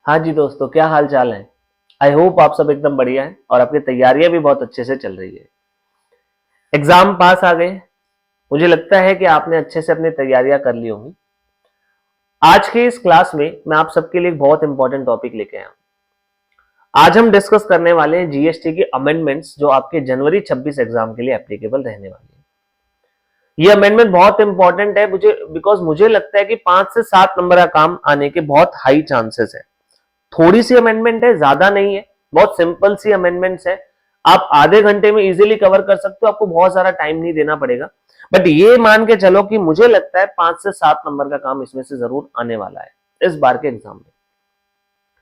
हाँ जी दोस्तों, क्या हाल चाल है। आई होप आप सब एकदम बढ़िया हैं और आपकी तैयारियां भी बहुत अच्छे से चल रही है। एग्जाम पास आ गए। मुझे लगता है कि आपने अच्छे से अपनी तैयारियां कर ली होंगी। आज के इस क्लास में मैं आप सबके लिए एक बहुत इंपॉर्टेंट टॉपिक लेके आया हूं। आज हम डिस्कस करने वाले हैं जीएसटी की अमेंडमेंट्स जो आपके जनवरी 26 एग्जाम के लिए एप्लीकेबल रहने वाली है। ये अमेंडमेंट बहुत इंपॉर्टेंट है बिकॉज मुझे लगता है कि 5 से 7 नंबर का काम आने के बहुत हाई चांसेस है। थोड़ी सी अमेंडमेंट है, ज्यादा नहीं है, बहुत सिंपल सी अमेंडमेंट्स है। आप आधे घंटे में इजीली कवर कर सकते हो, आपको बहुत सारा टाइम नहीं देना पड़ेगा। बट ये मान के चलो कि मुझे लगता है 5 से 7 नंबर का काम इसमें से जरूर आने वाला है इस बार के एग्जाम में।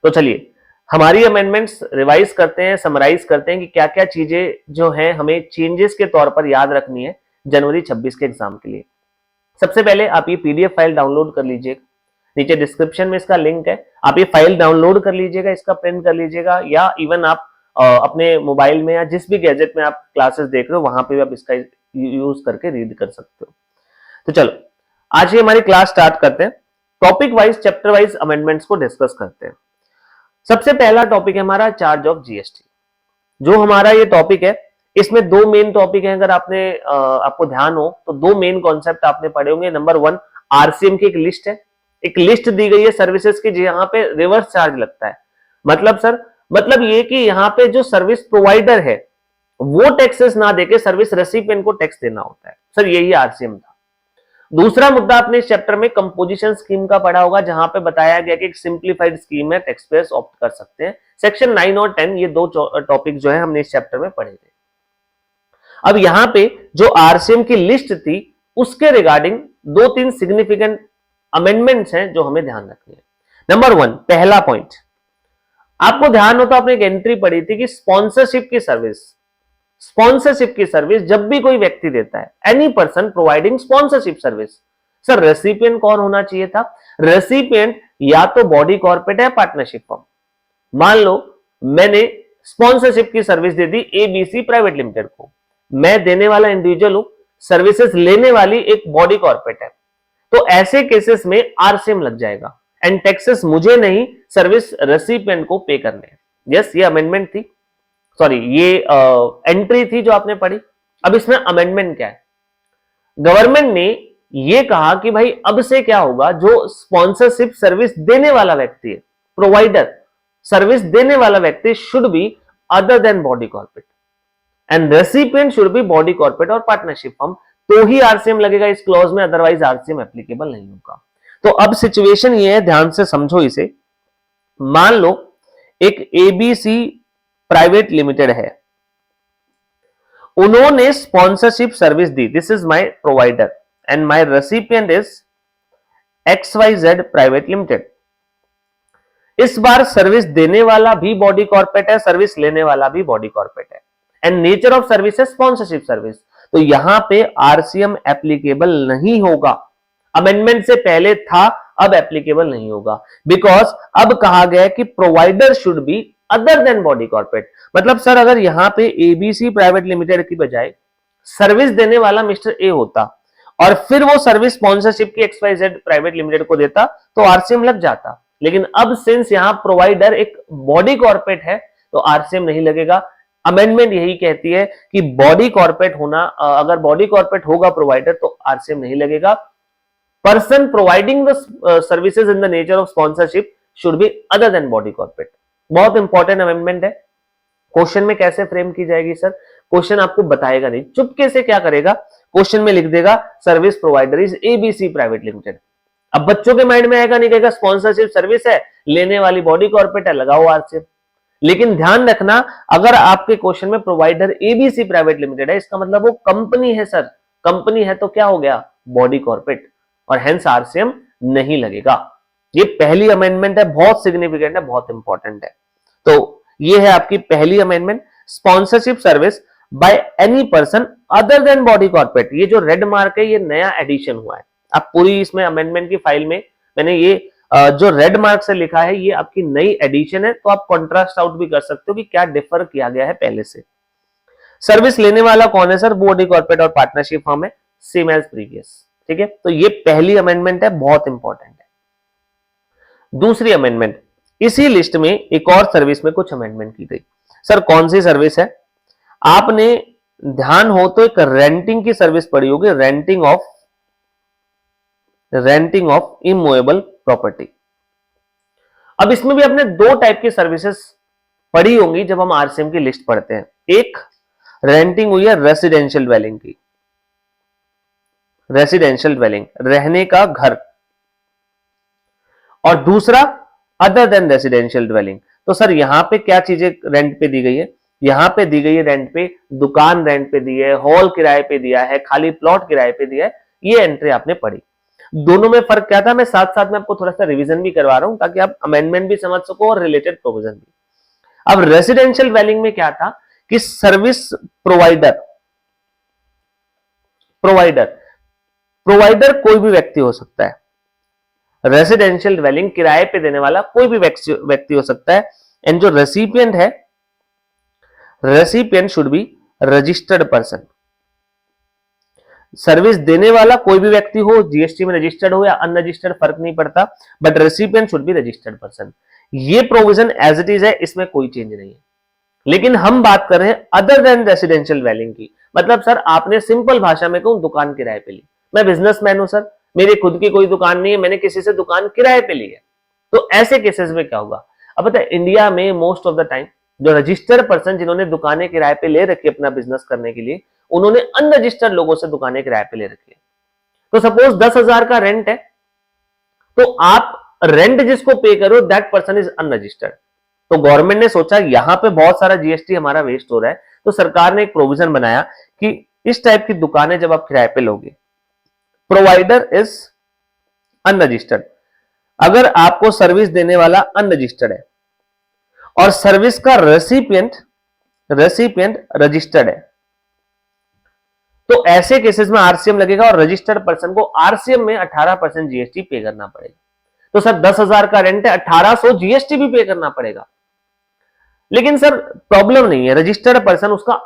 तो चलिए हमारी अमेंडमेंट्स रिवाइज करते हैं, समराइज करते हैं कि क्या क्या चीजें जो है हमें चेंजेस के तौर पर याद रखनी है जनवरी 26 के एग्जाम के लिए। सबसे पहले आप ये पीडीएफ फाइल डाउनलोड कर लीजिएगा, नीचे डिस्क्रिप्शन में इसका लिंक है, आप ये फाइल डाउनलोड कर लीजिएगा, इसका प्रिंट कर लीजिएगा, या इवन आप अपने मोबाइल में या जिस भी गैजेट में आप क्लासेस देख रहे हो वहां पे भी आप इसका यूज करके रीड कर सकते हो। तो चलो आज ये हमारी क्लास स्टार्ट करते हैं। Topic wise chapter wise amendments को डिस्कस करते हैं। सबसे पहला टॉपिक है हमारा चार्ज ऑफ जीएसटी। जो हमारा ये टॉपिक है इसमें दो मेन टॉपिक है। अगर आपको ध्यान हो तो दो मेन कॉन्सेप्ट आपने पढ़े होंगे। नंबर 1, आरसीएम की एक लिस्ट है, एक लिस्ट दी गई है सर्विसेज की जहां पे रिवर्स चार्ज लगता है। मतलब ये कि यहाँ पे जो सर्विस प्रोवाइडर है वो टैक्सेस ना देके सर्विस रेसिपिएंट को टैक्स देना होता है। सर यही आरसीएम था। दूसरा मुद्दा आपने इस चैप्टर में कंपोजिशन स्कीम का पढ़ा होगा, जहां पे बताया गया कि एक सिंप्लीफाइड स्कीम है, टैक्स पेयर्स ऑप्ट कर सकते हैं। सेक्शन 9 और 10 ये दो टॉपिक जो है हमने इस चैप्टर में पढ़े थे। अब यहां पे जो आरसीएम की लिस्ट थी उसके रिगार्डिंग 2-3 सिग्निफिकेंट अमेंडमेंट्स हैं जो हमें ध्यान रखनी है। नंबर 1, पहला पॉइंट, आपको ध्यान हो तो आपने एक एंट्री पढ़ी थी कि स्पॉन्सरशिप की सर्विस जब भी कोई व्यक्ति देता है, any person providing sponsorship service, sir recipient कौन होना चाहिए था? रेसिपिएंट या तो बॉडी कॉर्पोरेट है, पार्टनरशिप फर्म। मान लो मैंने स्पॉन्सरशिप की सर्विस दे दी एबीसी प्राइवेट लिमिटेड को, मैं देने वाला इंडिविजुअल हूं, सर्विसेज लेने वाली एक बॉडी कॉर्पोरेट है, तो ऐसे केसेस में आरसीएम लग जाएगा एंड टैक्सेस मुझे नहीं सर्विस रेसिपिएंट को पे करने हैं। यस, ये अमेंडमेंट थी, सॉरी ये एंट्री थी जो आपने पढ़ी। अब इसमें अमेंडमेंट क्या है? गवर्नमेंट ने ये कहा कि भाई अब से क्या होगा, जो स्पॉन्सरशिप सर्विस देने वाला व्यक्ति है, प्रोवाइडर सर्विस देने वाला व्यक्ति should be other than body corporate and recipient should be body corporate और पार्टनरशिप फर्म, तो ही आरसीएम लगेगा इस क्लॉज में, अदरवाइज आरसीएम एप्लीकेबल नहीं होगा। तो अब सिचुएशन ये है, ध्यान से समझो इसे। मान लो एक एबीसी प्राइवेट लिमिटेड है, उन्होंने sponsorship service the, this is my provider and my recipient is XYZ private limited. इस बार सर्विस देने वाला भी बॉडी कॉर्पोरेट है, सर्विस लेने वाला भी बॉडी कॉर्पोरेट है एंड नेचर ऑफ सर्विस है स्पॉन्सरशिप सर्विस, तो यहां पे आरसीएम एप्लीकेबल नहीं होगा। अमेंडमेंट से पहले था, अब एप्लीकेबल नहीं होगा बिकॉज अब कहा गया कि provider should be other than body corporate. मतलब सर अगर यहां पे एबीसी प्राइवेट लिमिटेड की बजाय सर्विस देने वाला मिस्टर ए होता और फिर वो सर्विस स्पॉन्सरशिप की XYZ प्राइवेट लिमिटेड को देता तो आरसीएम लग जाता, लेकिन अब सिंस यहां प्रोवाइडर एक बॉडी कॉर्पोरेट है तो आरसीएम नहीं लगेगा। अमेंडमेंट यही कहती है कि बॉडी कॉर्पोरेट होना, अगर बॉडी कॉर्पोरेट होगा प्रोवाइडर तो आरसीएम नहीं लगेगा। Person providing the services in the nature of sponsorship should be other than body corporate. बहुत इंपॉर्टेंट अमेंडमेंट है। क्वेश्चन में कैसे फ्रेम की जाएगी सर? क्वेश्चन आपको बताएगा नहीं, चुपके से क्या करेगा, क्वेश्चन में लिख देगा service provider is ABC private limited. अब बच्चों के माइंड में आएगा नहीं, कहेगा स्पॉन्सरशिप सर्विस है, लेने वाली बॉडी कॉर्पोरेट है, लगाओ आरसीएम। लेकिन ध्यान रखना, अगर आपके क्वेश्चन में प्रोवाइडर एबीसी प्राइवेट लिमिटेड है, इसका मतलब वो कंपनी है सर, कंपनी है तो क्या हो गया, बॉडी कॉर्पोरेट, और हेंस आरसीएम नहीं लगेगा। ये पहली अमेंडमेंट है, बहुत सिग्निफिकेंट है, बहुत इंपॉर्टेंट है। तो ये है आपकी पहली amendment, sponsorship service by any person other than body corporate. ये जो रेड मार्क है ये नया एडिशन हुआ है। आप पूरी इसमें अमेंडमेंट की फाइल में मैंने ये जो रेड मार्क से लिखा है ये आपकी नई एडिशन है, तो आप कॉन्ट्रास्ट आउट भी कर सकते हो कि क्या डिफर किया गया है पहले से। सर्विस लेने वाला कौन है सर? बॉडी कॉर्पोरेट और पार्टनरशिप फर्म है, सेम एज प्रीवियस। ठीक है, तो ये पहली अमेंडमेंट है, बहुत इंपॉर्टेंट है। दूसरी अमेंडमेंट, इसी लिस्ट में एक और सर्विस में कुछ अमेंडमेंट की गई। सर कौन सी सर्विस है? आपने ध्यान हो तो एक रेंटिंग की सर्विस पड़ी होगी, रेंटिंग ऑफ इमूवेबल प्रॉपर्टी। अब इसमें भी आपने दो टाइप की सर्विसेज पढ़ी होंगी जब हम आरसीएम की लिस्ट पढ़ते हैं। एक रेंटिंग हुई है रेसिडेंशियल ड्वेलिंग की, रेसिडेंशियल ड्वेलिंग रहने का घर, और दूसरा अदर देन रेसिडेंशियल ड्वेलिंग। तो सर यहां पे क्या चीजें रेंट पे दी गई है? यहां पे दी गई है रेंट पे, दुकान रेंट पे दी है, हॉल किराए पे दिया है, खाली प्लॉट किराए पे दिया है। ये एंट्री आपने पढ़ी। दोनों में फर्क क्या था, मैं साथ साथ में आपको थोड़ा सा रिवीजन भी करवा रहा हूं ताकि आप अमेंडमेंट भी समझ सको और रिलेटेड प्रोविजन भी। अब रेसिडेंशियल ड्वेलिंग में क्या था कि सर्विस प्रोवाइडर कोई भी व्यक्ति हो सकता है। रेसिडेंशियल ड्वेलिंग किराए पे देने वाला कोई भी व्यक्ति हो सकता है। एंड जो रेसिपिएंट है, recipient should be registered person. Service देने वाला कोई भी व्यक्ति हो, जीएसटी में रजिस्टर्ड हो या अनरजिस्टर्ड फर्क नहीं पड़ता, but recipient should be registered person. ये प्रोविजन एज इट इज है, इसमें कोई चेंज नहीं है। लेकिन हम बात कर रहे हैं अदर देन रेसिडेंशियल ड्वेलिंग की। मतलब सर आपने सिंपल भाषा में कहूं दुकान किराए पे ली, मैं बिजनेसमैन हूं सर, मेरी खुद की कोई दुकान नहीं है, मैंने किसी से दुकान किराए पे ली है, तो ऐसे केसेस में क्या होगा? अब पता है इंडिया में मोस्ट ऑफ द टाइम जो रजिस्टर्ड पर्सन जिन्होंने दुकानें किराए पे ले रखी अपना बिजनेस करने के लिए, उन्होंने अनरजिस्टर्ड लोगों से दुकानें किराए पे ले रखी है। तो सपोज 10,000 का रेंट है, तो आप रेंट जिसको पे करो दैट पर्सन इज अनरजिस्टर्ड। तो गवर्नमेंट ने सोचा यहां पे बहुत सारा जीएसटी हमारा वेस्ट हो रहा है, तो सरकार ने एक प्रोविजन बनाया कि इस टाइप की दुकानें जब आप किराए पे लोगे, प्रोवाइडर इज अनरजिस्टर्ड, अगर आपको सर्विस देने वाला अनरजिस्टर्ड है और सर्विस का रेसिपिएंट रजिस्टर्ड है, तो ऐसे केसेस में आरसीएम लगेगा और रजिस्टर्ड पर्सन को आरसीएम में 18% जीएसटी पे करना पड़ेगा। तो सर 10,000 का रेंट है, 1800 जीएसटी भी पे करना पड़ेगा। लेकिन सर प्रॉब्लम नहीं है, रजिस्टर्ड पर्सन उसका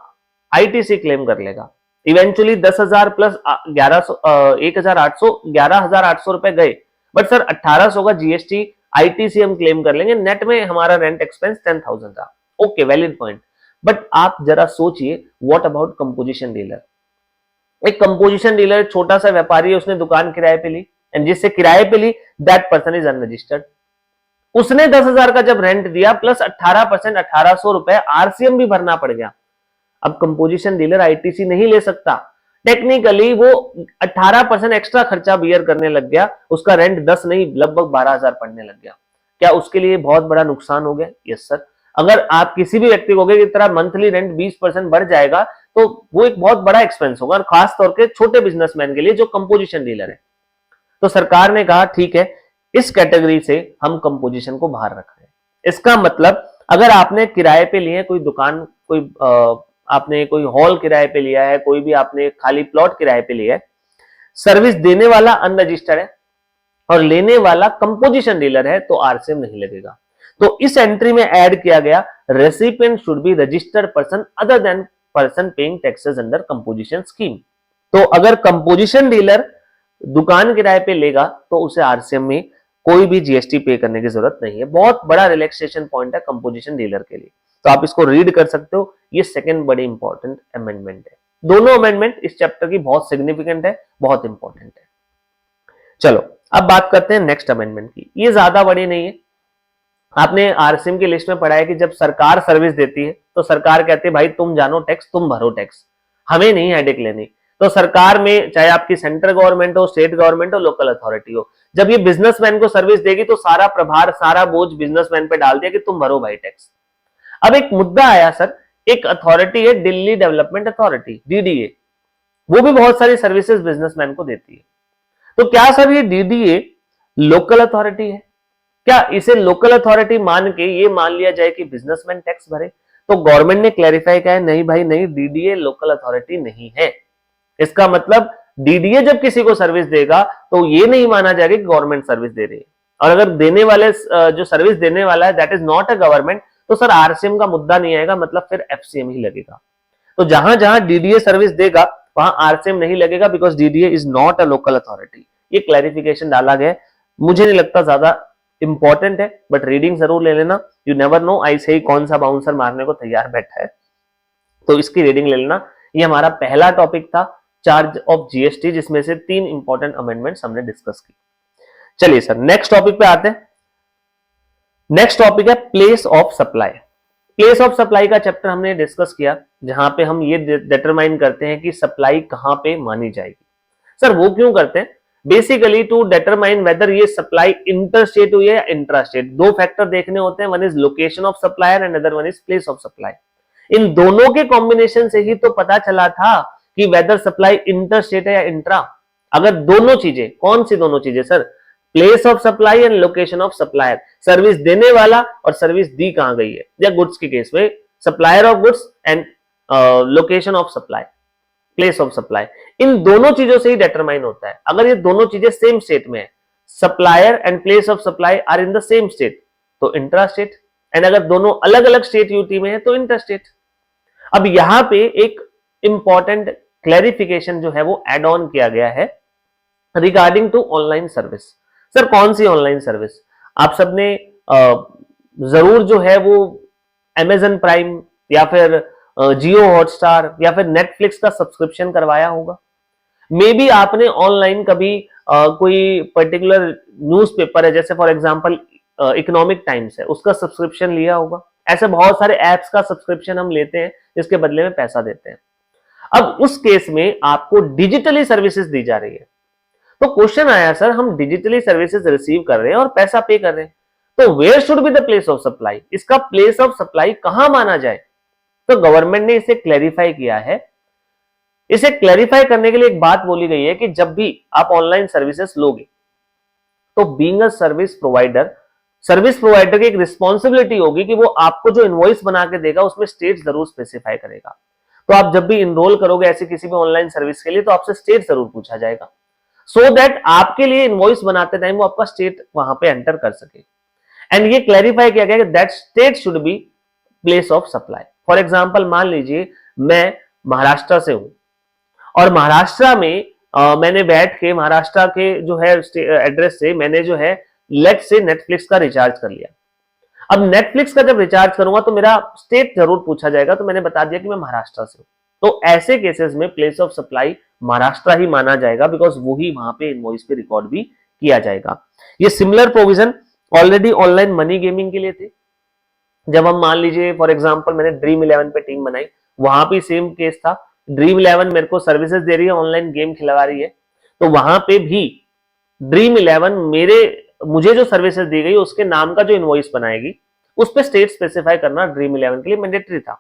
आईटीसी क्लेम कर लेगा। इवेंचुअली 10,000 प्लस 11,800 रुपए गए, बट सर 1800 का जीएसटी आईटीसी हम क्लेम कर लेंगे, नेट में हमारा रेंट एक्सपेंस 10,000 था। Okay, valid point. बट आप जरा सोचिए, व्हाट अबाउट कंपोजिशन डीलर? एक कंपोजिशन डीलर छोटा सा व्यापारी है, उसने दुकान किराए पे ली, एंड जिससे किराए पे ली दैट पर्सन इज अनरजिस्टर्ड। उसने 10,000 का जब रेंट दिया प्लस 18% 1800 रुपए आरसीएम भी भरना पड़ गया। अब कंपोजिशन डीलर आईटीसी नहीं ले सकता, टेक्निकली वो 18% एक्स्ट्रा खर्चा बियर करने लग गया, उसका रेंट 10 नहीं लगभग 12,000 पड़ने लग गया। क्या उसके लिए बहुत बड़ा नुकसान हो गया? Yes sir. अगर आप किसी भी व्यक्ति को की तरह मंथली रेंट 20% बढ़ जाएगा तो वो एक बहुत बड़ा एक्सपेंस होगा, और खास तौर के छोटे बिजनेसमैन के लिए जो कंपोजिशन डीलर है। तो सरकार ने कहा ठीक है, इस कैटेगरी से हम कंपोजिशन को बाहर रख रहे हैं। इसका मतलब अगर आपने किराए पे लिए कोई दुकान, आपने कोई हॉल किराए पे लिया है, कोई भी आपने खाली प्लॉट किराए पे लिया है, सर्विस देने वाला अनरजिस्टर्ड है और लेने वाला कंपोजिशन डीलर है, तो आरसीएम नहीं लगेगा। तो इस एंट्री में ऐड किया गया recipient should be registered person other than person paying taxes under composition scheme. तो अगर कंपोजिशन डीलर दुकान किराए पे लेगा तो उसे आरसीएम में कोई भी जीएसटी पे करने की जरूरत नहीं है। बहुत बड़ा रिलैक्सेशन पॉइंट है कंपोजिशन डीलर के लिए, तो आप इसको रीड कर सकते हो। ये सेकंड बड़ी इंपॉर्टेंट अमेंडमेंट है। दोनों अमेंडमेंट इस चैप्टर की बहुत सिग्निफिकेंट है, बहुत इंपॉर्टेंट है। चलो अब बात करते हैं नेक्स्ट अमेंडमेंट की। ये ज्यादा बड़ी नहीं है। आपने आरसीएम की लिस्ट में पढ़ा है कि जब सरकार सर्विस देती है तो सरकार कहती है भाई तुम जानो टैक्स, तुम भरो टैक्स, हमें नहीं हेडेक लेनी। तो सरकार में चाहे आपकी सेंट्रल गवर्नमेंट हो, स्टेट गवर्नमेंट हो, लोकल अथॉरिटी हो, जब ये बिजनेसमैन को सर्विस देगी तो सारा प्रभार, सारा बोझ बिजनेसमैन पे डाल दिया कि तुम भरो भाई टैक्स। अब एक मुद्दा आया सर, एक अथॉरिटी है दिल्ली डेवलपमेंट अथॉरिटी, डीडीए, वो भी बहुत सारी सर्विसेज बिजनेसमैन को देती है। तो क्या सर ये डीडीए लोकल अथॉरिटी है? क्या इसे लोकल अथॉरिटी मान के ये मान लिया जाए कि बिजनेसमैन टैक्स भरे? तो गवर्नमेंट ने क्लैरिफाई किया है, नहीं भाई नहीं, डीडीए लोकल अथॉरिटी नहीं है। इसका मतलब डीडीए जब किसी को सर्विस देगा तो ये नहीं माना जाएगा कि गवर्नमेंट सर्विस दे रही है, और अगर देने वाले जो सर्विस देने वाला है that is not a government, तो सर आरसीएम का मुद्दा नहीं आएगा, मतलब फिर एफसीएम ही लगेगा। तो जहां जहां डीडीए सर्विस देगा वहां आरसीएम नहीं लगेगा, because DDA is not a local authority. ये क्लैरिफिकेशन डाला गया। मुझे नहीं लगता ज्यादा इंपॉर्टेंट है, बट रीडिंग जरूर ले लेना, यू नेवर नो ऐसे ही कौन सा बाउंसर मारने को तैयार बैठा है, तो इसकी रीडिंग ले लेना। ये हमारा पहला टॉपिक था, चार्ज ऑफ जीएसटी, जिसमें से 3 इंपॉर्टेंट अमेंडमेंट्स हमने डिस्कस की। चलिए सर नेक्स्ट टॉपिक पे आते हैं। नेक्स्ट टॉपिक है place of supply. Place of supply का चैप्टर हमने डिस्कस किया, जहां पे हम ये डिटरमाइन करते हैं कि सप्लाई कहां पे मानी जाएगी। सर वो क्यों करते हैं? बेसिकली टू डिटरमाइन वेदर ये सप्लाई इंटर स्टेट हुई है या इंट्रा स्टेट। दो फैक्टर देखने होते हैं, one is location of supplier and other one is place of supply. इन दोनों के कॉम्बिनेशन से ही तो पता चला था कि वेदर सप्लाई इंटर स्टेट है या इंट्रा। अगर दोनों चीजें, कौन सी दोनों चीजें sir? Place of supply and location of supplier, service देने वाला और सर्विस दी कहां गई है, या गुड्स के केस में supplier of goods and location of supply, place of supply, इन दोनों चीजों से ही डिटरमाइन होता है। अगर ये दोनों चीजें सेम स्टेट में है, supplier and place of supply are in the same state, तो इंट्रा स्टेट, एंड अगर दोनों अलग अलग स्टेट यूटी में है तो इंटर स्टेट। अब यहां पे एक इंपॉर्टेंट क्लैरिफिकेशन जो है वो एड ऑन किया गया है regarding to online service. Sir कौन सी ऑनलाइन सर्विस? आप सबने जरूर जो है वो अमेजन प्राइम या फिर जियो हॉटस्टार या फिर नेटफ्लिक्स का सब्सक्रिप्शन करवाया होगा। मे बी आपने ऑनलाइन कभी कोई पर्टिकुलर न्यूज़पेपर है, जैसे फॉर एग्जांपल इकोनॉमिक टाइम्स है, उसका सब्सक्रिप्शन लिया होगा। ऐसे बहुत सारे एप्स का सब्सक्रिप्शन हम लेते हैं, इसके बदले में पैसा देते हैं। अब उस केस में आपको डिजिटली सर्विसेज दी जा रही है। तो क्वेश्चन आया सर हम डिजिटली सर्विसेज रिसीव कर रहे हैं और पैसा पे कर रहे हैं, तो where should be the place of supply? इसका प्लेस ऑफ सप्लाई कहां माना जाए? तो गवर्नमेंट ने इसे क्लैरिफाई किया है। इसे क्लैरिफाई करने के लिए एक बात बोली गई है कि जब भी आप ऑनलाइन सर्विसेज लोगे तो बीइंग अ सर्विस प्रोवाइडर की एक रिस्पॉन्सिबिलिटी होगी कि वो आपको जो इनवॉइस बना के देगा उसमें स्टेट जरूर स्पेसिफाई करेगा। तो आप जब भी इनरोल करोगे ऐसी किसी भी ऑनलाइन सर्विस के लिए तो आपसे स्टेट जरूर पूछा जाएगा, सो दैट आपके लिए इनवॉइस बनाते टाइम वो आपका स्टेट वहां पे एंटर कर सके। एंड ये क्लैरिफाई किया गया कि that state should be place of supply. For example मान लीजिए मैं महाराष्ट्र से हूं और महाराष्ट्र में मैंने बैठ के महाराष्ट्र के जो है एड्रेस से मैंने जो है लेट से नेटफ्लिक्स का रिचार्ज कर लिया। अब नेटफ्लिक्स का जब रिचार्ज करूंगा तो मेरा स्टेट जरूर पूछा जाएगा, तो मैंने बता दिया कि मैं महाराष्ट्र से हूं। तो ऐसे केसेस में प्लेस ऑफ सप्लाई महाराष्ट्र ही माना जाएगा, बिकॉज वो ही वहां पे इनवॉइस पे रिकॉर्ड भी किया जाएगा। ये similar provision already online money gaming के लिए थे। जब हम मान लीजिए फॉर एग्जांपल मैंने ड्रीम 11 पे टीम बनाई, वहां भी सेम केस था। ड्रीम 11 मेरे को सर्विसेज दे रही है, ऑनलाइन गेम खिलवा रही है, तो वहां पे भी ड्रीम 11 मुझे जो सर्विसेज दी गई उसके नाम का जो इनवॉइस बनाएगी उस पे स्टेट स्पेसिफाई करना ड्रीम 11 के लिए मैंडेटरी था।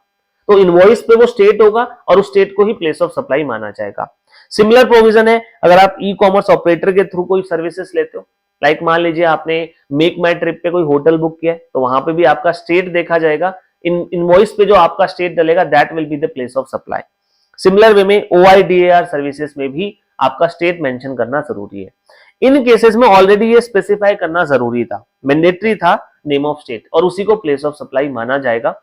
तो इनवॉइस पे वो स्टेट होगा और उस स्टेट को ही प्लेस ऑफ सप्लाई माना जाएगा। सिमिलर प्रोविजन है अगर आप ई कॉमर्स ऑपरेटर के थ्रू कोई सर्विसेज लेते हो, लाइक मान लीजिए आपने मेक माई ट्रिप पे कोई होटल बुक किया है, तो वहां पे भी आपका स्टेट देखा जाएगा। इनवॉइस पे जो आपका स्टेट डलेगा that will be the place of supply. Similar way में OIDAR सर्विसेज में भी आपका स्टेट मेंशन करना जरूरी है। इन केसेस में ऑलरेडी ये स्पेसिफाई करना जरूरी था, मैंडेटरी था नेम ऑफ स्टेट, और उसी को प्लेस ऑफ सप्लाई माना जाएगा।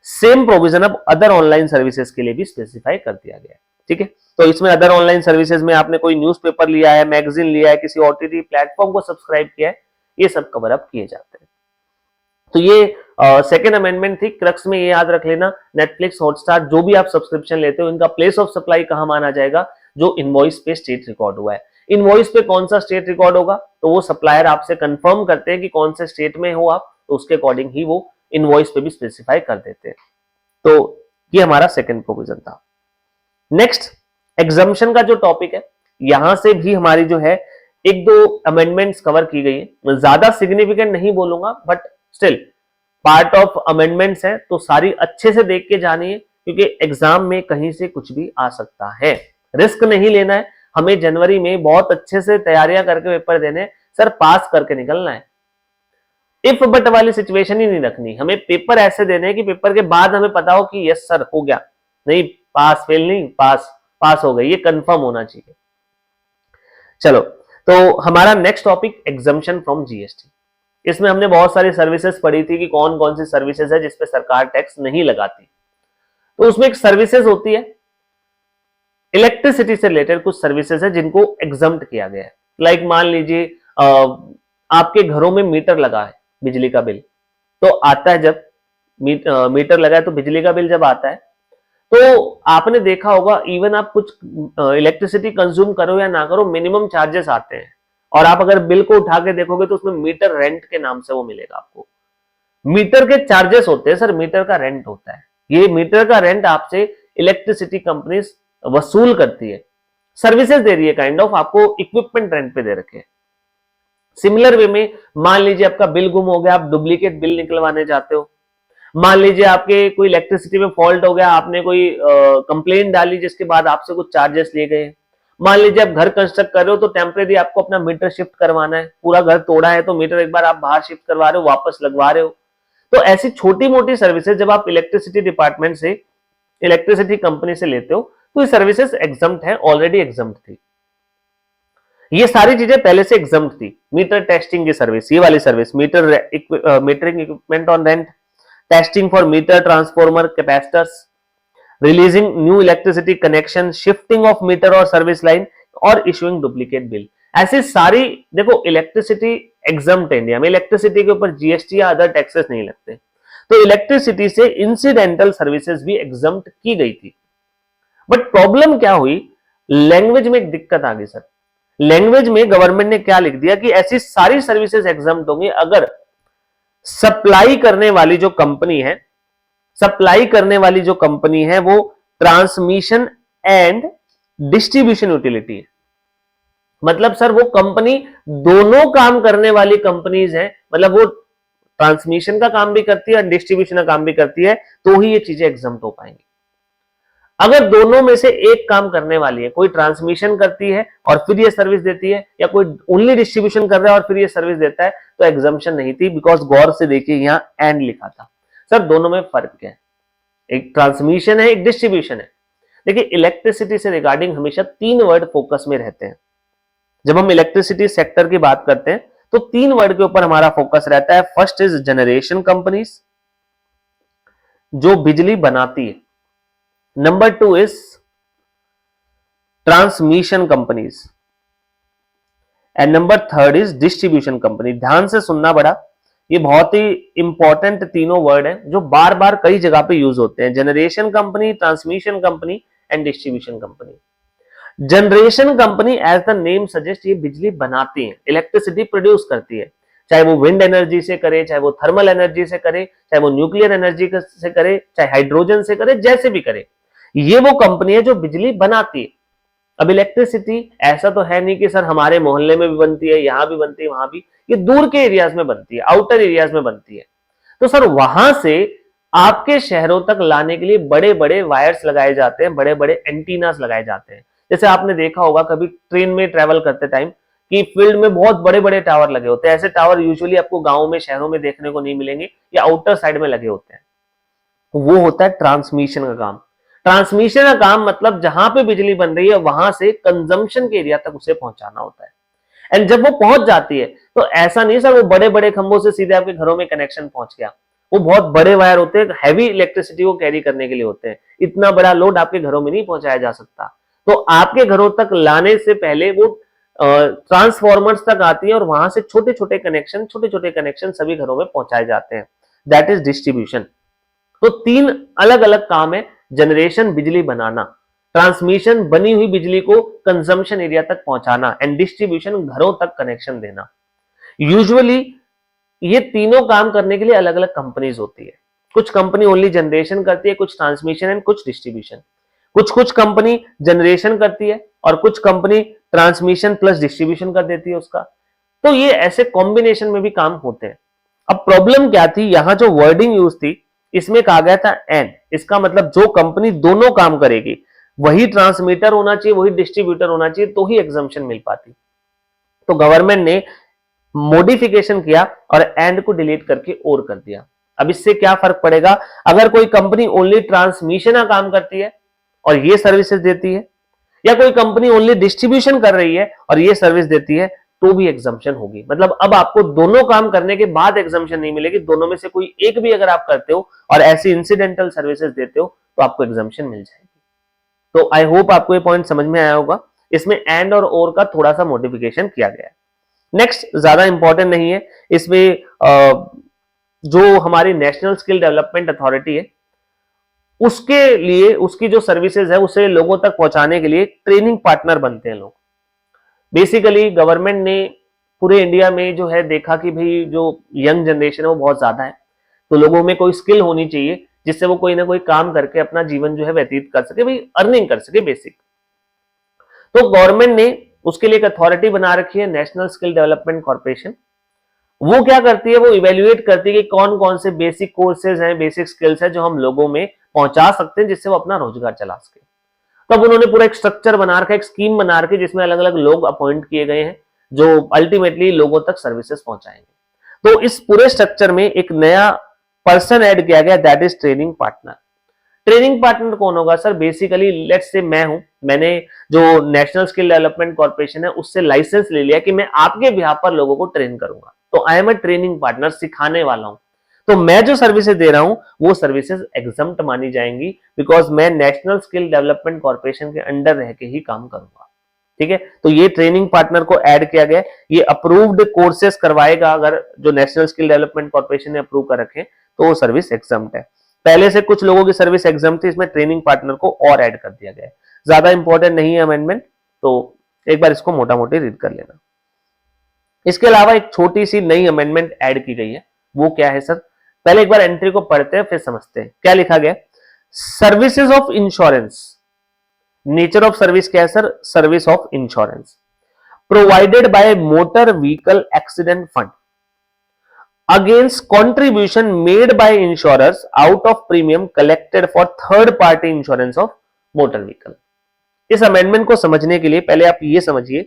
सेम प्रोविजन अब अदर ऑनलाइन सर्विसेज के लिए भी स्पेसिफाई कर दिया गया है। ठीक है, तो इसमें अदर ऑनलाइन सर्विसेज में आपने कोई न्यूज़पेपर लिया है, मैगजीन लिया है, किसी OTT प्लेटफॉर्म को सब्सक्राइब किया है, ये सब कवर अप किए जाते हैं। तो ये सेकेंड अमेंडमेंट थी। क्रक्स में ये याद रख लेना, नेटफ्लिक्स हॉटस्टार जो भी आप सब्सक्रिप्शन लेते हो इनका प्लेस ऑफ सप्लाई कहां माना जाएगा? जो इनवॉइस पे स्टेट रिकॉर्ड हुआ है। इनवॉइस पे कौन सा स्टेट रिकॉर्ड होगा तो वो सप्लायर आपसे कंफर्म करते हैं कि कौन से स्टेट में हो आप, तो उसके अकॉर्डिंग ही वो इनवॉइस पे भी स्पेसिफाई कर देते हैं। तो ये हमारा सेकंड प्रोविजन था। नेक्स्ट एग्जम्पशन का जो टॉपिक है, यहां से भी हमारी जो है एक दो अमेंडमेंट्स कवर की गई है। ज्यादा सिग्निफिकेंट नहीं बोलूंगा but still part of amendments है, तो सारी अच्छे से देख के जानी है, क्योंकि एग्जाम में कहीं से कुछ भी आ सकता है। रिस्क नहीं लेना है, हमें जनवरी में बहुत अच्छे से तैयारियां करके पेपर देने, सर पास करके निकलना है। इफ बट वाली सिचुएशन ही नहीं रखनी, हमें पेपर ऐसे देने हैं कि पेपर के बाद हमें पता हो कि यस सर हो गया, नहीं पास फेल नहीं, पास हो गई, ये कंफर्म होना चाहिए। चलो, तो हमारा next topic exemption from GST. इसमें हमने बहुत सारी सर्विसेज पढ़ी थी कि कौन कौन सी सर्विसेज है जिसपे सरकार टैक्स नहीं लगाती। तो उसमें एक सर्विसेज होती है इलेक्ट्रिसिटी से रिलेटेड, कुछ सर्विसेज है जिनको एग्जम्प्ट किया गया है। लाइक मान लीजिए आपके घरों में मीटर लगा है बिजली का बिल, तो आता है जब मीटर लगा है तो बिजली का बिल जब आता है तो आपने देखा होगा इवन आप कुछ इलेक्ट्रिसिटी कंज्यूम करो या ना करो मिनिमम चार्जेस आते हैं, और आप अगर बिल को उठा के देखोगे तो उसमें मीटर रेंट के नाम से वो मिलेगा आपको। मीटर के चार्जेस होते हैं सर, मीटर का रेंट होता है। ये मीटर का रेंट आपसे इलेक्ट्रिसिटी कंपनी वसूल करती है, सर्विसेज दे रही है काइंड ऑफ, आपको इक्विपमेंट रेंट पे दे रखे हैं। सिमिलर वे में मान लीजिए आपका बिल गुम हो गया, आप डुप्लीकेट बिल निकलवाने जाते हो। मान लीजिए आपके कोई इलेक्ट्रिसिटी में फॉल्ट हो गया, आपने कोई कंप्लेंट डाली जिसके बाद आपसे कुछ चार्जेस लिए गए। मान लीजिए आप घर कंस्ट्रक्ट कर रहे हो तो टेम्परेरी आपको अपना मीटर शिफ्ट करवाना है, पूरा घर तोड़ा है तो मीटर एक बार आप बाहर शिफ्ट करवा रहे हो, वापस लगवा रहे हो। तो ऐसी छोटी मोटी सर्विसेज जब आप इलेक्ट्रिसिटी डिपार्टमेंट से, इलेक्ट्रिसिटी कंपनी से लेते हो तो ये सर्विसेज एग्जम्प्ट है, ऑलरेडी एग्जम्प्ट थी। ये सारी चीजें पहले से एग्जम्प्ट थी। मीटर टेस्टिंग की सर्विस, ये वाली service, metering equipment on rent, testing for meter transformer capacitors, releasing new electricity connection, shifting of meter और सर्विस लाइन, और इशूइंग डुप्लीकेट बिल। ऐसी सारी, देखो इलेक्ट्रिसिटी एग्जम्प्ट है इंडिया में, इलेक्ट्रिसिटी के ऊपर जीएसटी या अदर टैक्सेस नहीं लगते, तो इलेक्ट्रिसिटी से इंसिडेंटल सर्विसेज भी एग्जम्प्ट की गई थी। बट प्रॉब्लम क्या हुई, लैंग्वेज में एक दिक्कत आ गई सर। लैंग्वेज में गवर्नमेंट ने क्या लिख दिया कि ऐसी सारी सर्विसेज एग्जम्प्ट होंगी अगर सप्लाई करने वाली जो कंपनी है, सप्लाई करने वाली जो कंपनी है वो ट्रांसमिशन एंड डिस्ट्रीब्यूशन यूटिलिटी है। मतलब सर वो कंपनी दोनों काम करने वाली कंपनीज है, मतलब वो ट्रांसमिशन का काम भी करती है और डिस्ट्रीब्यूशन का काम भी करती है, तो ही ये चीजें एग्जम्प्ट हो पाएंगी। अगर दोनों में से एक काम करने वाली है, कोई ट्रांसमिशन करती है और फिर ये सर्विस देती है, या कोई ओनली डिस्ट्रीब्यूशन कर रहा है और फिर ये सर्विस देता है, तो एग्जम्पशन नहीं थी। बिकॉज गौर से देखिए यहां एंड लिखा था। सर दोनों में फर्क क्या है, एक ट्रांसमिशन है, एक डिस्ट्रीब्यूशन है। देखिए इलेक्ट्रिसिटी से रिगार्डिंग हमेशा 3 वर्ड फोकस में रहते हैं। जब हम इलेक्ट्रिसिटी सेक्टर की बात करते हैं तो 3 वर्ड के ऊपर हमारा फोकस रहता है। फर्स्ट इज जनरेशन कंपनीज, जो बिजली बनाती है। Number 2 is transmission companies and number 3 is distribution company. ध्यान से सुनना बड़ा, ये बहुत ही इंपॉर्टेंट तीनों वर्ड हैं जो बार बार कई जगह पे यूज होते हैं। Generation company, transmission company and distribution company. Generation company as the name suggest, ये बिजली बनाती है, इलेक्ट्रिसिटी प्रोड्यूस करती है, चाहे वो विंड एनर्जी से करे, चाहे वो थर्मल एनर्जी से करे, चाहे वो न्यूक्लियर एनर्जी से करे, चाहे हाइड्रोजन से करे, जैसे भी करे, ये वो कंपनी है जो बिजली बनाती है। अब इलेक्ट्रिसिटी ऐसा तो है नहीं कि सर हमारे मोहल्ले में भी बनती है, यहां भी बनती है, वहां भी, ये दूर के एरियाज में बनती है, आउटर एरियाज में बनती है। तो सर वहां से आपके शहरों तक लाने के लिए बड़े बड़े वायर्स लगाए जाते हैं, बड़े बड़े एंटीनास लगाए जाते हैं। जैसे आपने देखा होगा कभी ट्रेन में ट्रेवल करते टाइम कि फील्ड में बहुत बड़े बड़े टावर लगे होते हैं। ऐसे टावर यूजुअली आपको गांव में, शहरों में देखने को नहीं मिलेंगे, या आउटर साइड में लगे होते हैं। वो होता है ट्रांसमिशन का काम। ट्रांसमिशन का काम मतलब जहां पे बिजली बन रही है वहां से कंजम्पशन के एरिया तक उसे पहुंचाना होता है। एंड जब वो पहुंच जाती है तो ऐसा नहीं सर वो बड़े बड़े खंभों से सीधे आपके घरों में कनेक्शन पहुंच गया। वो बहुत बड़े वायर होते हैं, हैवी इलेक्ट्रिसिटी को कैरी करने के लिए होते हैं। इतना बड़ा लोड आपके घरों में नहीं पहुंचाया जा सकता। तो आपके घरों तक लाने से पहले वो ट्रांसफॉर्मर्स तक आती है और वहां से छोटे छोटे कनेक्शन सभी घरों में पहुंचाए जाते हैं। That is distribution. तो 3 अलग अलग काम है। जनरेशन बिजली बनाना, ट्रांसमिशन बनी हुई बिजली को कंजम्पशन एरिया तक पहुंचाना, एंड डिस्ट्रीब्यूशन घरों तक कनेक्शन देना। यूजुअली ये तीनों काम करने के लिए अलग अलग कंपनीज होती है। कुछ कंपनी ओनली जनरेशन करती है, कुछ ट्रांसमिशन एंड कुछ डिस्ट्रीब्यूशन। कुछ कंपनी जनरेशन करती है और कुछ कंपनी ट्रांसमिशन प्लस डिस्ट्रीब्यूशन कर देती है उसका। तो ये ऐसे कॉम्बिनेशन में भी काम होते हैं। अब प्रॉब्लम क्या थी, यहां जो वर्डिंग यूज थी इसमें कहा गया था एंड, इसका मतलब जो कंपनी दोनों काम करेगी वही ट्रांसमीटर होना चाहिए, वही डिस्ट्रीब्यूटर होना चाहिए, तो ही एग्जम्पशन मिल पाती। तो गवर्नमेंट ने मॉडिफिकेशन किया और एंड को डिलीट करके और कर दिया। अब इससे क्या फर्क पड़ेगा, अगर कोई कंपनी ओनली ट्रांसमिशन का काम करती है और ये सर्विसेज देती है, या कोई कंपनी ओनली डिस्ट्रीब्यूशन कर रही है और ये सर्विस देती है, तो भी एग्जम्पशन होगी। मतलब अब आपको दोनों काम करने के बाद एग्जम्पशन नहीं मिलेगी, दोनों में से कोई एक भी अगर आप करते हो और ऐसी इंसिडेंटल सर्विसेज देते हो तो आपको एग्जम्पशन मिल जाएगी। तो आई होप आपको ये पॉइंट समझ में आया होगा। इसमें एंड और का थोड़ा सा मॉडिफिकेशन किया गया है। नेक्स्ट ज्यादा इंपॉर्टेंट नहीं है, इसमें जो हमारी नेशनल स्किल डेवलपमेंट अथॉरिटी है उसके लिए उसकी जो सर्विसेज है उसे लोगों तक पहुंचाने के लिए ट्रेनिंग पार्टनर बनते हैं लोग। बेसिकली गवर्नमेंट ने पूरे इंडिया में जो है देखा कि भाई जो यंग जनरेशन है वो बहुत ज्यादा है, तो लोगों में कोई स्किल होनी चाहिए जिससे वो कोई ना कोई काम करके अपना जीवन जो है व्यतीत कर सके, भाई अर्निंग कर सके बेसिक। तो गवर्नमेंट ने उसके लिए एक अथॉरिटी बना रखी है, नेशनल स्किल डेवलपमेंट कॉर्पोरेशन। वो क्या करती है, वो इवेल्युएट करती है कि कौन कौन से बेसिक कोर्सेज हैं, बेसिक स्किल्स हैं जो हम लोगों में पहुंचा सकते हैं जिससे वो अपना रोजगार चला सके। तब उन्होंने पूरा एक स्ट्रक्चर बना रखा है, एक स्कीम बना रखी है जिसमें अलग अलग लोग अपॉइंट किए गए हैं जो अल्टीमेटली लोगों तक सर्विसेज पहुंचाएंगे। तो इस पूरे स्ट्रक्चर में एक नया पर्सन ऐड किया गया, that is training partner. Training partner कौन होगा सर? बेसिकली लेट्स से मैं हूं, मैंने जो नेशनल स्किल डेवलपमेंट कॉर्पोरेशन है उससे लाइसेंस ले लिया कि मैं आपके बिहाफ पर लोगों को ट्रेन करूंगा, तो I am a training partner, सिखाने वाला हूं। तो मैं जो सर्विसेज दे रहा हूं वो सर्विसेज एग्जम्प्ट मानी जाएंगी, बिकॉज मैं नेशनल स्किल डेवलपमेंट कॉर्पोरेशन के अंडर रह के ही काम करूंगा। ठीक है, तो ये ट्रेनिंग पार्टनर को ऐड किया गया, ये अप्रूव्ड कोर्सेज करवाएगा। अगर जो नेशनल स्किल डेवलपमेंट कॉर्पोरेशन ने अप्रूव कर रखे तो वो सर्विस एग्जम्प्ट है। पहले से कुछ लोगों की सर्विस एग्जम्प्ट थी, इसमें ट्रेनिंग पार्टनर को और ऐड कर दिया गया है। ज्यादा इंपॉर्टेंट नहीं है अमेंडमेंट, तो एक बार इसको मोटा मोटी रीड कर लेना। इसके अलावा एक छोटी सी नई अमेंडमेंट ऐड की गई है, वो क्या है सर? पहले एक बार एंट्री को पढ़ते हैं फिर समझते हैं क्या लिखा गया। Services of insurance, nature of service क्या है sir? Service of insurance provided by motor vehicle accident fund against contribution made by insurers out of premium collected for third party insurance of motor vehicle. इस amendment को समझने के लिए पहले आप ये समझिए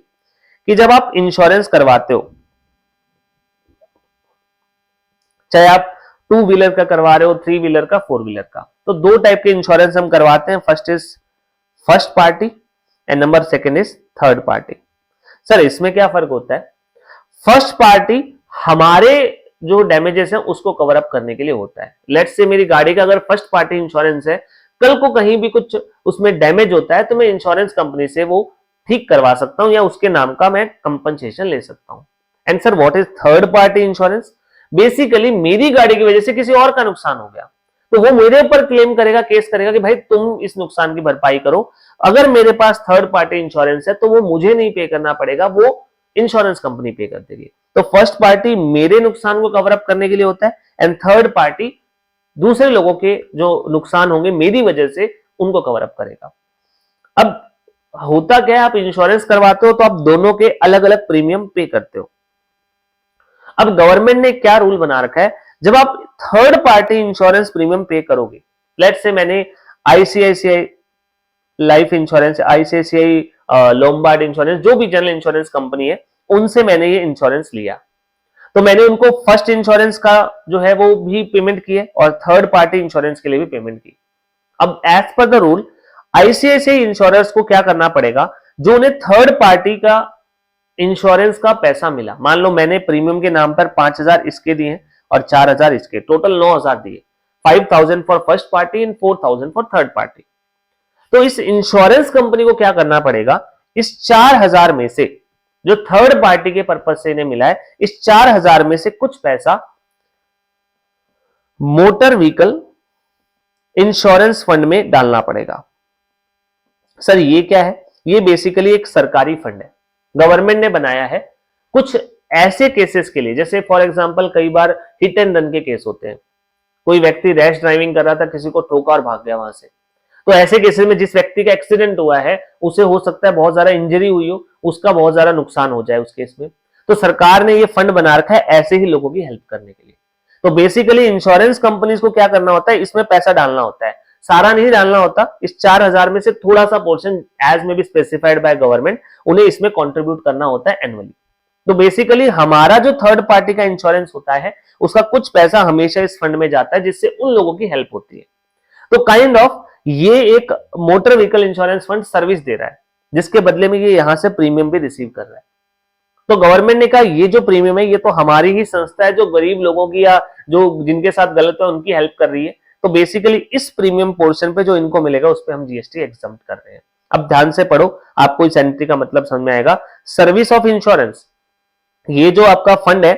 कि जब आप इंश्योरेंस करवाते हो, चाहे आप 2 व्हीलर का करवा रहे हो, 3 व्हीलर का, 4 व्हीलर का, तो 2 टाइप के इंश्योरेंस हम करवाते हैं। First is first party and number second is third party. Sir इसमें क्या फर्क होता है? फर्स्ट पार्टी हमारे जो डैमेजेस है उसको कवर अप करने के लिए होता है। लेट्स से मेरी गाड़ी का अगर फर्स्ट पार्टी इंश्योरेंस है, कल को कहीं भी कुछ उसमें डैमेज होता है तो मैं इंश्योरेंस कंपनी से वो ठीक करवा सकता हूं या उसके नाम का मैं कंपनसेशन ले सकता हूं। And sir what is third party insurance? Basically मेरी गाड़ी की वजह से किसी और का नुकसान हो गया तो वो मेरे ऊपर क्लेम करेगा, केस करेगा कि भाई तुम इस नुकसान की भरपाई करो। अगर मेरे पास थर्ड पार्टी इंश्योरेंस है तो वो मुझे नहीं पे करना पड़ेगा, वो इंश्योरेंस कंपनी पे कर देगी। तो फर्स्ट पार्टी मेरे नुकसान को कवर अप करने के लिए होता है एंड थर्ड पार्टी दूसरे लोगों के जो नुकसान होंगे मेरी वजह से उनको कवर अप करेगा। अब होता क्या है, आप इंश्योरेंस करवाते हो तो आप दोनों के अलग अलग प्रीमियम पे करते हो। अब गवर्नमेंट ने क्या रूल बना रखा है, जब आप थर्ड पार्टी इंश्योरेंस प्रीमियम पे करोगे, लेट्स से मैंने ICICI life insurance, ICICI Lombard insurance, जो भी जनरल इंश्योरेंस कंपनी है उनसे मैंने ये इंश्योरेंस लिया, तो मैंने उनको फर्स्ट इंश्योरेंस का जो है वो भी पेमेंट की है और थर्ड पार्टी इंश्योरेंस के लिए भी पेमेंट की। अब as per the rule ICICI insurance को क्या करना पड़ेगा, जो उन्हें थर्ड पार्टी का इंश्योरेंस का पैसा मिला, मान लो मैंने प्रीमियम के नाम पर 5,000 इसके दिए और 4,000 इसके, टोटल 9,000 दिए, 5,000 for first party and 4,000 for third party. तो इस इंश्योरेंस कंपनी को क्या करना पड़ेगा, इस 4,000 में से जो थर्ड पार्टी के पर्पज से इन्हें मिला है, इस 4,000 में से कुछ पैसा मोटर व्हीकल इंश्योरेंस फंड में डालना पड़ेगा। सर ये क्या है? ये बेसिकली एक सरकारी फंड है, गवर्नमेंट ने बनाया है कुछ ऐसे केसेस के लिए, जैसे फॉर एग्जांपल कई बार हिट एंड रन के केस होते हैं, कोई व्यक्ति रैश ड्राइविंग कर रहा था, किसी को ठोका और भाग गया वहां से, तो ऐसे केसेस में जिस व्यक्ति का एक्सीडेंट हुआ है उसे हो सकता है बहुत ज्यादा इंजरी हुई हो, उसका बहुत ज्यादा नुकसान हो जाए उस केस में, तो सरकार ने ये फंड बना रखा है ऐसे ही लोगों की हेल्प करने के लिए। तो बेसिकली इंश्योरेंस कंपनीज को क्या करना होता है, इसमें पैसा डालना होता है, सारा नहीं डालना होता, इस 4,000 में से थोड़ा सा पोर्शन एज में बी स्पेसिफाइड बाय गवर्नमेंट उन्हें इसमें कंट्रीब्यूट करना होता है एनुअली। तो बेसिकली हमारा जो थर्ड पार्टी का इंश्योरेंस होता है उसका कुछ पैसा हमेशा इस फंड में जाता है जिससे उन लोगों की हेल्प होती है। तो काइंड ऑफ ये एक motor vehicle insurance fund service दे रहा है जिसके बदले में ये यहां से प्रीमियम भी रिसीव कर रहा है। तो गवर्नमेंट ने कहा ये जो प्रीमियम है ये तो हमारी ही संस्था है जो गरीब लोगों की या जो जिनके साथ गलत है उनकी हेल्प कर रही है, तो बेसिकली इस प्रीमियम पोर्शन पे जो इनको मिलेगा उस पे हम जीएसटी एग्जम्प्ट कर रहे हैं। अब ध्यान से पढ़ो, आपको इस एंट्री का मतलब समझ में आएगा। सर्विस ऑफ इंश्योरेंस, ये जो आपका फंड है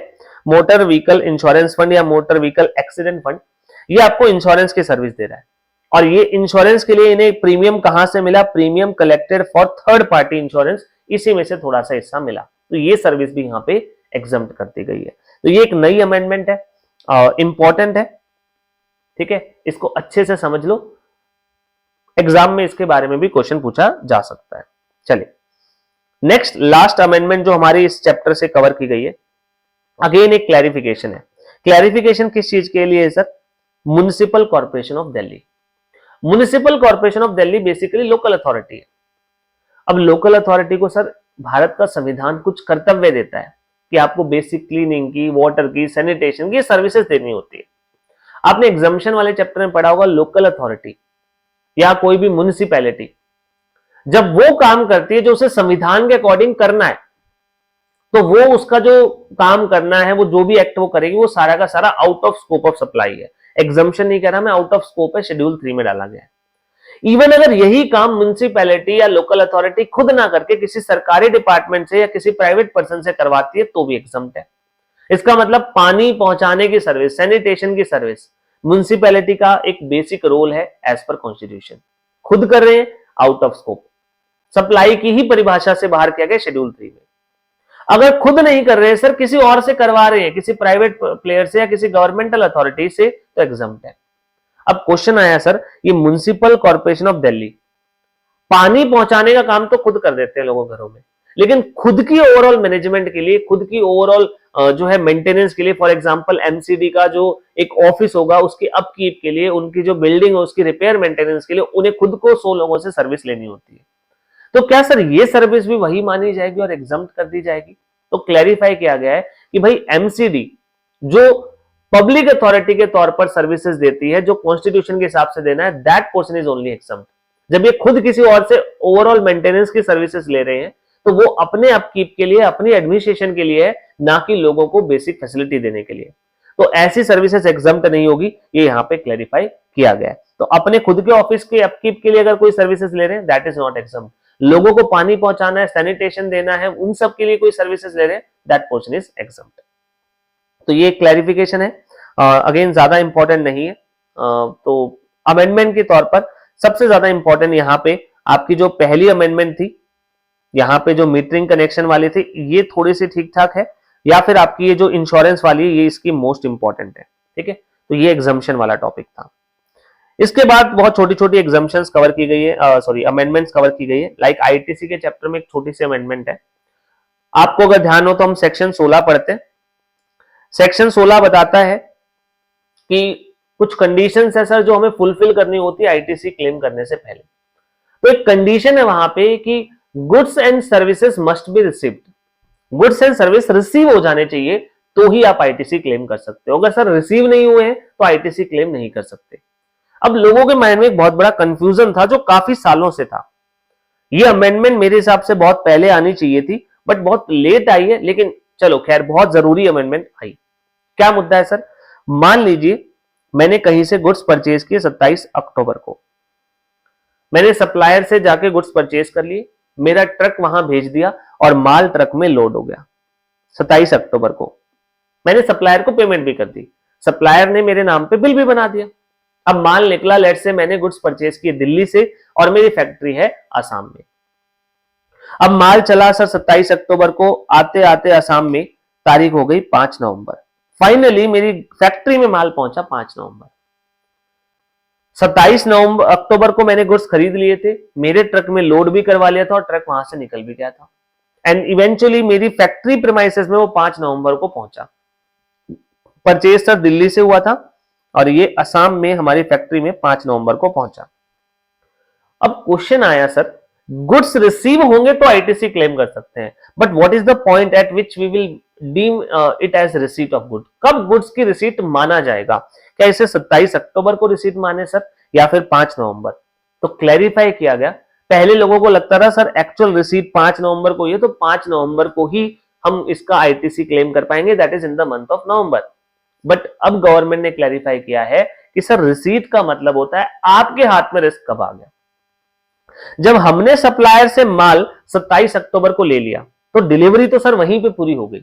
मोटर व्हीकल इंश्योरेंस फंड या मोटर व्हीकल एक्सीडेंट फंड, ये आपको इंश्योरेंस की सर्विस दे रहा है। और ये इंश्योरेंस के लिए इन्हें प्रीमियम कहां से मिला? Premium collected for third party insurance, इसी में से थोड़ा सा हिस्सा मिला। तो ये सर्विस भी यहां पे एग्जम्प्ट कर दी गई है। तो ये एक नई अमेंडमेंट है, इंपॉर्टेंट है, ठीक है, इसको अच्छे से समझ लो, एग्जाम में इसके बारे में भी क्वेश्चन पूछा जा सकता है। चलिए नेक्स्ट लास्ट अमेंडमेंट जो हमारी इस चैप्टर से कवर की गई है, अगेन एक क्लैरिफिकेशन है। क्लैरिफिकेशन किस चीज के लिए है sir? Municipal corporation of Delhi. Municipal corporation of Delhi basically local authority है। अब लोकल अथॉरिटी को सर भारत का संविधान कुछ कर्तव्य देता है कि आपको बेसिक क्लीनिंग की, वाटर की, सैनिटेशन की सर्विसेज देनी होती है। आपने एग्जामिनेशन वाले चैप्टर में पढ़ा होगा लोकल अथॉरिटी या कोई भी म्युनिसिपैलिटी जब वो काम करती है जो उसे संविधान के अकॉर्डिंग करना है, तो वो उसका जो काम करना है, वो जो भी एक्ट वो करेगी, वो सारा का सारा out of scope of supply है। एग्जाम्पशन नहीं कह रहा मैं, आउट ऑफ स्कोप है, शेड्यूल 3 में डाला गया है। इवन अगर यही काम म्युनिसिपैलिटी या लोकल अथॉरिटी खुद ना करके किसी सरकारी डिपार्टमेंट से या किसी प्राइवेट पर्सन से करवाती है तो भी एग्जम्प्ट है। इसका मतलब पानी पहुंचाने की सर्विस, सैनिटेशन की सर्विस म्युनिसिपैलिटी का एक बेसिक रोल है एज पर कॉन्स्टिट्यूशन। खुद कर रहे हैं, आउट ऑफ स्कोप, सप्लाई की ही परिभाषा से बाहर किया गया शेड्यूल 3 में। अगर खुद नहीं कर रहे हैं सर, किसी और से करवा रहे हैं, किसी प्राइवेट प्लेयर से या किसी गवर्नमेंटल अथॉरिटी से, तो एग्जम्प्ट है। अब क्वेश्चन आया सर, ये म्युनिसिपल कॉर्पोरेशन ऑफ दिल्ली पानी पहुंचाने का काम तो खुद कर देते हैं लोगों घरों में, लेकिन खुद की ओवरऑल मैनेजमेंट के लिए, खुद की ओवरऑल जो है मेंटेनेंस के लिए, फॉर एग्जांपल एमसीडी का जो एक ऑफिस होगा उसके अपकीप के लिए, उनकी जो बिल्डिंग है उसकी रिपेयर मेंटेनेंस के लिए उन्हें खुद को 100 लोगों से सर्विस लेनी होती है। तो क्या सर ये सर्विस भी वही मानी जाएगी और एग्जम्प्ट कर दी जाएगी? तो क्लैरिफाई किया गया है कि भाई एमसीडी जो पब्लिक अथॉरिटी के तौर पर सर्विसेज देती है, जो कॉन्स्टिट्यूशन के हिसाब से देना है, that portion is only exempt. जब ये खुद किसी और से ओवरऑल मेंटेनेंस की सर्विसेज ले रहे हैं तो वो अपने अपकीप के लिए, अपनी एडमिनिस्ट्रेशन के लिए है, ना कि लोगों को बेसिक फैसिलिटी देने के लिए। तो ऐसी सर्विसेज एग्जम्प्ट नहीं होगी, ये यहाँ पे क्लैरिफाई किया गया है। तो अपने खुद के ऑफिस के अपकीप के लिए अगर कोई सर्विसेज ले रहे हैं, दैट इज नॉट एग्जम्प्ट। लोगों को पानी पहुंचाना है, सैनिटेशन देना है, उन सब के लिए कोई सर्विसेज ले रहे हैं, दैट पोर्शन इज एग्जम्प्ट। तो ये क्लैरिफिकेशन है, अगेन ज्यादा इंपॉर्टेंट नहीं है। तो अमेंडमेंट के तौर पर सबसे ज्यादा इंपॉर्टेंट यहाँ पे आपकी जो पहली अमेंडमेंट थी, यहाँ पे जो मीटरिंग कनेक्शन वाली थी, ये थोड़ी सी ठीक ठाक है, या फिर आपकी ये जो इंश्योरेंस वाली है, ये इसकी मोस्ट इंपॉर्टेंट है, ठीक है। तो ये एग्जम्पशन वाला टॉपिक था। इसके बाद बहुत छोटी छोटी एग्जम्पशंस कवर की गई है, सॉरी अमेंडमेंट्स कवर की गई है। लाइक आईटीसी के चैप्टर में एक छोटी सी अमेंडमेंट है, आपको अगर ध्यान हो तो हम सेक्शन 16 पढ़ते हैं। सेक्शन 16 बताता है कि कुछ कंडीशंस है सर जो हमें फुलफिल करनी होती है आईटीसी क्लेम करने से पहले। तो एक कंडीशन है वहां पे कि goods and services must be received, goods and service receive हो जाने चाहिए तो ही आप आईटीसी क्लेम कर सकते हो। अगर सर रिसीव नहीं हुए हैं तो आईटीसी क्लेम नहीं कर सकते। अब लोगों के माइंड में एक बहुत बड़ा कंफ्यूजन था जो काफी सालों से था। ये अमेंडमेंट मेरे हिसाब से बहुत पहले आनी चाहिए थी, बट बहुत लेट आई है, लेकिन चलो खैर बहुत जरूरी अमेंडमेंट आई। क्या मुद्दा है सर? मान लीजिए मैंने कहीं से गुड्स परचेज किए 27 अक्टूबर को, मैंने सप्लायर से जाके गुड्स परचेज कर लिए, मेरा ट्रक वहां भेज दिया और माल ट्रक में लोड हो गया 27 अक्टूबर को। मैंने सप्लायर को पेमेंट भी कर दी, सप्लायर ने मेरे नाम पे बिल भी बना दिया। अब माल निकला, लेट से मैंने गुड्स परचेज किए दिल्ली से और मेरी फैक्ट्री है आसाम में। अब माल चला सर 27 अक्टूबर को, आते आते आसाम में तारीख हो गई 5 नवंबर। फाइनली मेरी फैक्ट्री में माल पहुंचा 5 नवंबर। 27 नवंबर अक्टूबर को मैंने गुड्स खरीद लिए थे, मेरे ट्रक में लोड भी करवा लिया था और ट्रक वहां से निकल भी गया था, एंड इवेंचुअली मेरी फैक्ट्री प्रीमाइसेस में वो 5 नवंबर को पहुंचा। परचेज सर दिल्ली से हुआ था और ये असम में हमारी फैक्ट्री में 5 नवंबर को पहुंचा। अब क्वेश्चन आया सर, गुड्स रिसीव होंगे तो आईटीसी क्लेम कर सकते हैं, but what is the point at which we will deem it as receipt of good? कब गुड्स की रिसीट माना जाएगा? क्या इसे 27 अक्टूबर को रिसीट माने सर, या फिर 5 नवंबर? तो क्लैरिफाई किया गया। पहले लोगों को लगता था सर एक्चुअल रिसीट 5 नवंबर को, ये तो 5 नवंबर को ही हम इसका आईटीसी क्लेम कर पाएंगे, that is in the month of November. But अब गवर्नमेंट ने क्लैरिफाई किया है कि सर रिसीट का मतलब होता है आपके हाथ में रिस्क कब आ गया। जब हमने सप्लायर से माल 27 अक्टूबर को ले लिया तो डिलीवरी तो सर वहीं पे पूरी हो गई,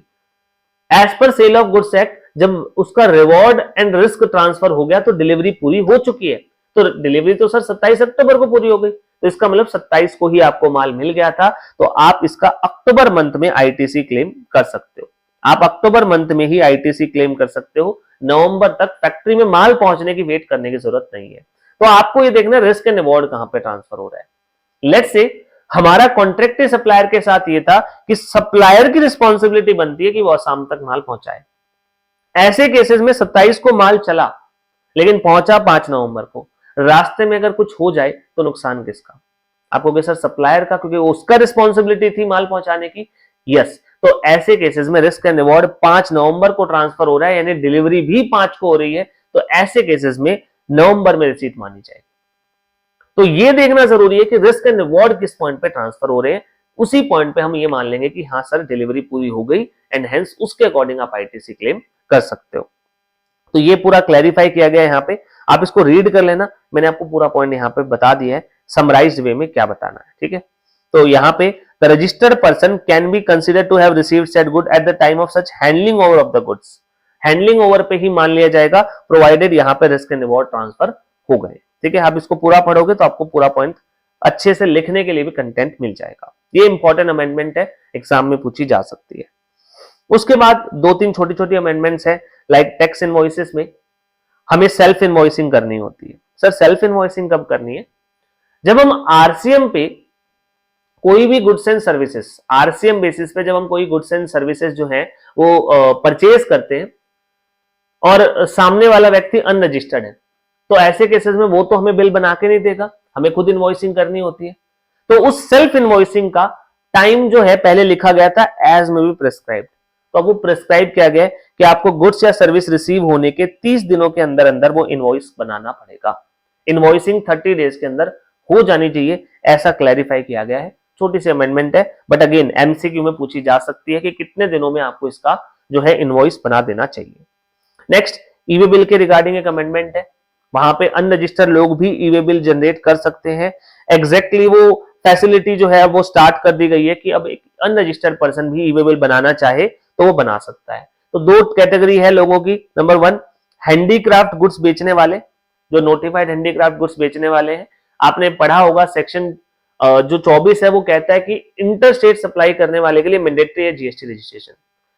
as per cell of goods act जब उसका रिवॉर्ड एंड रिस्क ट्रांसफर हो गया तो डिलीवरी पूरी हो चुकी है। तो डिलीवरी तो सर 27 अक्टूबर को पूरी हो गई, तो इसका मतलब 27 को ही आपको माल मिल गया था, तो आप इसका अक्टूबर मंथ में आईटीसी क्लेम कर सकते हो। आप अक्टूबर मंथ में ही आईटीसी क्लेम कर सकते हो, नवंबर तक फैक्ट्री में माल पहुंचने की वेट करने की जरूरत नहीं है। तो आपको ये देखना रिस्क एंड रिवॉर्ड कहां पे ट्रांसफर हो रहा है। लेट्स से हमारा कॉन्ट्रैक्ट सप्लायर के साथ ये था कि सप्लायर की रिस्पॉन्सिबिलिटी बनती है कि वो शाम तक माल पहुंचाए। ऐसे केसेस में 27 को माल चला लेकिन पहुंचा 5 नवंबर को, रास्ते में अगर कुछ हो जाए तो नुकसान किसका? आपको सर सप्लायर का, क्योंकि उसका रिस्पॉन्सिबिलिटी थी माल पहुंचाने की। यस, तो ऐसे केसेस में रिस्क एंड रिवॉर्ड 5 नवंबर को ट्रांसफर हो रहा है, यानी डिलीवरी भी 5 को हो रही है, तो ऐसे केसेस में नवंबर में रिसीट मानी जाएगी। तो ये देखना जरूरी है कि रिस्क एंड रिवॉर्ड किस पॉइंट पे ट्रांसफर हो रहे हैं, उसी पॉइंट पे हम ये मान लेंगे कि हाँ सर डिलीवरी पूरी हो गई एंड हेंस उसके अकॉर्डिंग आप आईटीसी क्लेम कर सकते हो। तो ये पूरा क्लैरिफाई किया गया है यहाँ पे, आप इसको रीड कर लेना, मैंने आपको पूरा पॉइंट यहाँ पे बता दिया है समराइज्ड वे में क्या बताना है, ठीक है। तो यहाँ पे the registered person can be consider to have received said good at the time of such handling over of the goods. Handling over पे ही मान लिया जाएगा, प्रोवाइडेड यहाँ पे रिस्क एंड रिवॉर्ड ट्रांसफर हो गए, ठीक है। आप इसको पूरा पढ़ोगे तो आपको पूरा पॉइंट अच्छे से लिखने के लिए भी कंटेंट मिल जाएगा। ये इंपॉर्टेंट अमेंडमेंट है, एग्जाम में पूछी जा सकती है। उसके बाद 2-3 छोटी छोटी अमेंडमेंट्स है, लाइक टैक्स इनवॉइसेस में हमें सेल्फ इनवॉइसिंग करनी होती है। सर सेल्फ इनवॉइसिंग कब करनी है? जब हम आरसीएम पे कोई भी goods and services, RCM basis पे जब हम कोई गुड्स एंड सर्विसेज जो है वो परचेज करते हैं और सामने वाला व्यक्ति अनरजिस्टर्ड है, तो ऐसे केसेस में वो तो हमें बिल बना के नहीं देगा, हमें खुद इनवॉइसिंग करनी होती है। तो उस सेल्फ इनवॉइसिंग का टाइम जो है पहले लिखा गया था एज मे बी प्रिस्क्राइब्ड, तो अब वो प्रिस्क्राइब किया गया है कि आपको गुड्स या सर्विस रिसीव होने के 30 दिनों के अंदर अंदर वो इनवॉइस बनाना पड़ेगा। इनवॉइसिंग 30 डेज के अंदर हो जानी चाहिए, ऐसा क्लैरिफाई किया गया है। छोटी सी अमेंडमेंट है, बट अगेन एमसीक्यू में पूछी जा सकती है कि कितने दिनों में आपको इसका जो है इनवॉइस बना देना चाहिए। नेक्स्ट ईवे बिल के रिगार्डिंग एक अमेंडमेंट है, वहां पे अनरजिस्टर्ड लोग भी ईवे बिल जनरेट कर सकते हैं। एग्जैक्टली वो फैसिलिटी जो है वो स्टार्ट कर दी गई है कि अब एक अनरजिस्टर्ड पर्सन भी ईवे बिल बनाना चाहे तो वो बना सकता है। तो 2 कैटेगरी है लोगों की, नंबर 1 हैंडीक्राफ्ट गुड्स बेचने वाले, जो नोटिफाइड हैंडीक्राफ्ट गुड्स बेचने वाले हैं। आपने पढ़ा होगा सेक्शन जो 24 है वो कहता है कि इंटर स्टेट सप्लाई करने वाले के लिए मैंडेटरी है जीएसटी रजिस्ट्रेशन,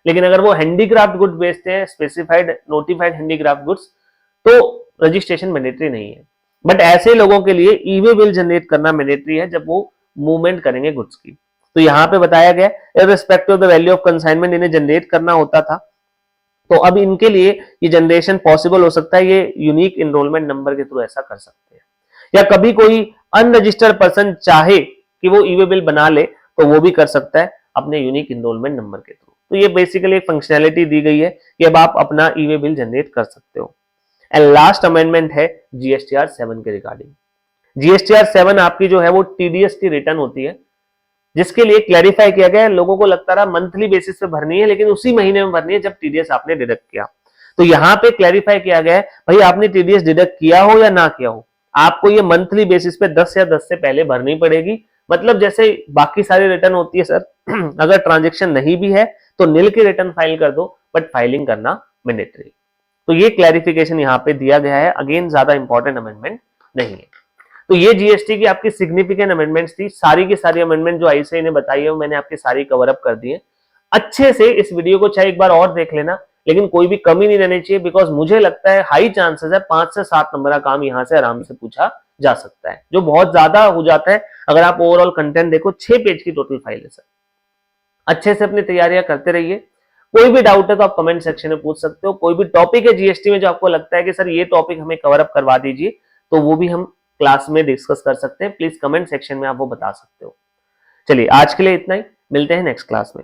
लेकिन अगर वो हैंडीक्राफ्ट गुड्स बेचते हैं, स्पेसिफाइड नोटिफाइड हैंडीक्राफ्ट गुड्स, तो रजिस्ट्रेशन मैंडेटरी नहीं है। बट ऐसे लोगों के लिए ईवे बिल जनरेट करना मैंडेटरी है जब वो मूवमेंट करेंगे गुड्स की। तो यहाँ पे बताया गया irrespective of the value of consignment इन्हें जनरेट करना होता था, तो अब इनके लिए ये जनरेशन पॉसिबल हो सकता है, ये यूनिक इनरोलमेंट नंबर के थ्रू ऐसा कर सकते हैं। या कभी कोई अनरजिस्टर्ड पर्सन चाहे कि वो ईवे बिल बना ले तो वो भी कर सकता है अपने यूनिक इनरोलमेंट नंबर के थ्रू। तो ये बेसिकली एक फंक्शनैलिटी दी गई है कि अब आप अपना ईवे बिल जनरेट कर सकते हो। एंड लास्ट अमेंडमेंट है जीएसटीआर 7 के रिगार्डिंग। जीएसटीआर 7 आपकी जो है वो टीडीएस की रिटर्न होती है, जिसके लिए क्लैरिफाई किया गया है। लोगों को लगता रहा मंथली बेसिस पे भरनी है, लेकिन उसी महीने में भरनी है जब टीडीएस आपने डिडक्ट किया। तो यहाँ पे क्लैरिफाई किया गया है भाई आपने टीडीएस डिडक्ट किया हो या ना किया हो, आपको ये मंथली बेसिस पे 10 या 10 से पहले भरनी पड़ेगी। मतलब जैसे बाकी सारी रिटर्न होती है सर, अगर ट्रांजेक्शन नहीं भी है तो नील की रिटर्न फाइल कर दो, बट फाइलिंग करना मैंडेटरी। तो ये क्लैरिफिकेशन यहाँ पे दिया गया है, अगेन ज्यादा इंपॉर्टेंट अमेंडमेंट नहीं है। तो ये जीएसटी की आपकी सिग्निफिकेंट अमेंडमेंट्स थी। सारी की सारी अमेंडमेंट जो आईसीएआई ने बताई है मैंने आपकी सारी कवर अप कर दी है। अच्छे से इस वीडियो को चाहे एक बार और देख लेना, लेकिन कोई भी कमी नहीं रहनी चाहिए, बिकॉज मुझे लगता है हाई चांसेस है 5 से 7 नंबर का काम यहाँ से आराम से पूछा जा सकता है, जो बहुत ज्यादा हो जाता है। अगर आप ओवरऑल कंटेंट देखो 6 पेज की टोटल फाइल है सर। अच्छे से अपनी तैयारियां करते रहिए। कोई भी डाउट है तो आप कमेंट सेक्शन में पूछ सकते हो। कोई भी टॉपिक है जीएसटी में जो आपको लगता है कि सर ये टॉपिक हमें कवर अप करवा दीजिए, तो वो भी हम क्लास में डिस्कस कर सकते हैं। प्लीज कमेंट सेक्शन में आप वो बता सकते हो। चलिए आज के लिए इतना ही, मिलते हैं नेक्स्ट क्लास में।